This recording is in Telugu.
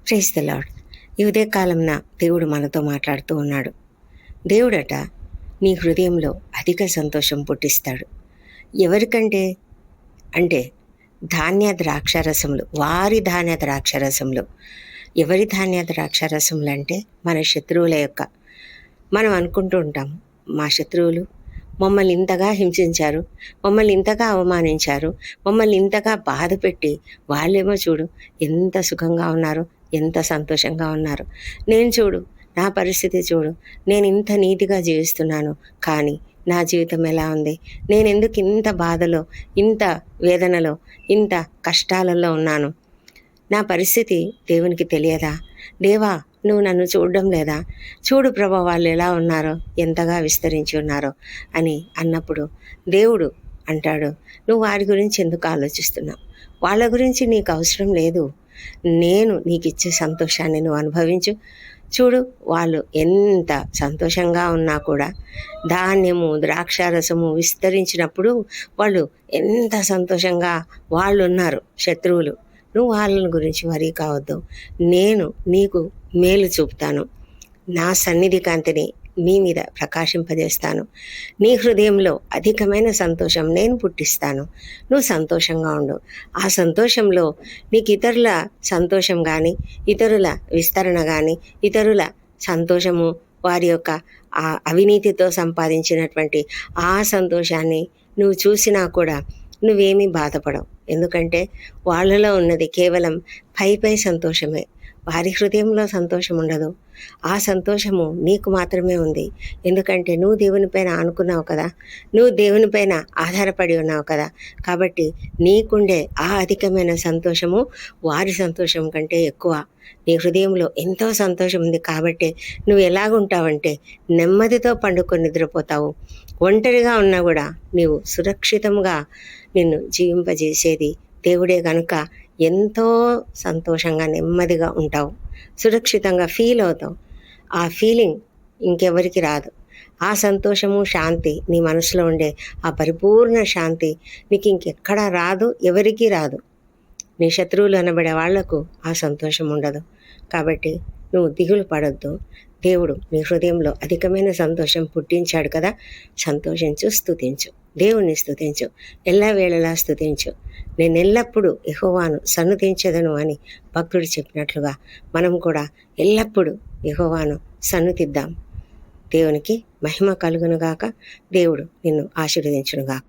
Praise the lord. ఈ ఉదయకాలంన దేవుడు మనతో మాట్లాడుతూ ఉన్నాడు. దేవుడట నీ హృదయంలో అధిక సంతోషం పుట్టిస్తాడు. ఎవరికంటే అంటే ధాన్య ద్రాక్షారసములు, వారి ధాన్య ద్రాక్షారసములు. ఎవరి ధాన్య ద్రాక్షారసములు అంటే మన శత్రువుల యొక్క. మనం అనుకుంటూ ఉంటాం, మా శత్రువులు మమ్మల్ని ఇంతగా హింసించారు, మమ్మల్ని ఇంతగా అవమానించారు, మమ్మల్ని ఇంతగా బాధ పెట్టి వాళ్ళేమో చూడు ఎంత సుఖంగా ఉన్నారు, ఎంత సంతోషంగా ఉన్నారు. నేను చూడు, నా పరిస్థితి చూడు, నేను ఇంత నీతిగా జీవిస్తున్నాను, కానీ నా జీవితం ఎలా ఉంది, నేను ఎందుకు ఇంత బాధలో, ఇంత వేదనలో, ఇంత కష్టాలలో ఉన్నాను, నా పరిస్థితి దేవునికి తెలియదా? దేవా, నువ్వు నన్ను చూడడం లేదా? చూడు ప్రభా, వాళ్ళు ఎలా ఉన్నారో, ఎంతగా విస్తరించి ఉన్నారో అని అన్నప్పుడు దేవుడు అంటాడు, నువ్వు వారి గురించి ఎందుకు ఆలోచిస్తున్నావు? వాళ్ళ గురించి నీకు అవసరం లేదు. నేను నీకు ఇచ్చే సంతోషాన్ని నువ్వు అనుభవించు. చూడు, వాళ్ళు ఎంత సంతోషంగా ఉన్నా కూడా ధాన్యము ద్రాక్షారసము విస్తరించినప్పుడు వాళ్ళు ఎంత సంతోషంగా వాళ్ళు ఉన్నారు. శత్రువులు, నువ్వు వాళ్ళని గురించి వరీ కావద్దు. నేను నీకు మేలు చూపుతాను. నా సన్నిధి కాంతిని నీ మీద ప్రకాశింపజేస్తాను. నీ హృదయంలో అధికమైన సంతోషం నేను పుట్టిస్తాను. నువ్వు సంతోషంగా ఉండు. ఆ సంతోషంలో నీకు ఇతరుల సంతోషం కానీ, ఇతరుల విస్తరణ కానీ, ఇతరుల సంతోషము, వారి యొక్క ఆ అవినీతితో సంపాదించినటువంటి ఆ సంతోషాన్ని నువ్వు చూసినా కూడా నువ్వేమీ బాధపడవు. ఎందుకంటే వాళ్ళలో ఉన్నది కేవలం పై సంతోషమే. వారి హృదయంలో సంతోషం ఉండదు. ఆ సంతోషము నీకు మాత్రమే ఉంది. ఎందుకంటే నువ్వు దేవునిపైన ఆనుకున్నావు కదా, నువ్వు దేవునిపైన ఆధారపడి ఉన్నావు కదా. కాబట్టి నీకుండే ఆ అధికమైన సంతోషము వారి సంతోషం కంటే ఎక్కువ. నీ హృదయంలో ఎంతో సంతోషం ఉంది కాబట్టి నువ్వు ఎలాగుంటావంటే నెమ్మదితో పండుకొని నిద్రపోతావు. ఒంటరిగా ఉన్నా కూడా నీవు సురక్షితంగా నిన్ను జీవింపజేసేది దేవుడే కనుక ఎంతో సంతోషంగా నెమ్మదిగా ఉంటావు, సురక్షితంగా ఫీల్ అవుతావు. ఆ ఫీలింగ్ ఇంకెవరికి రాదు. ఆ సంతోషము, శాంతి, నీ మనసులో ఉండే ఆ పరిపూర్ణ శాంతి నీకు ఇంకెక్కడా రాదు, ఎవరికీ రాదు. నీ శత్రువులు అనబడే వాళ్లకు ఆ సంతోషం ఉండదు. కాబట్టి నువ్వు దిగులు పడొద్దు. దేవుడు నీ హృదయంలో అధికమైన సంతోషం పుట్టించాడు కదా, సంతోషించు, స్తుతించు, దేవుణ్ణి స్తుతించు, ఎల్లవేళలా స్తుతించు. నేను ఎల్లప్పుడూ యెహోవాను సన్నుతించెదను అని భక్తుడు చెప్పినట్లుగా మనం కూడా ఎల్లప్పుడూ యెహోవాను సన్నుతిద్దాం. దేవునికి మహిమ కలుగునుగాక. దేవుడు నిన్ను ఆశీర్వదించునుగాక.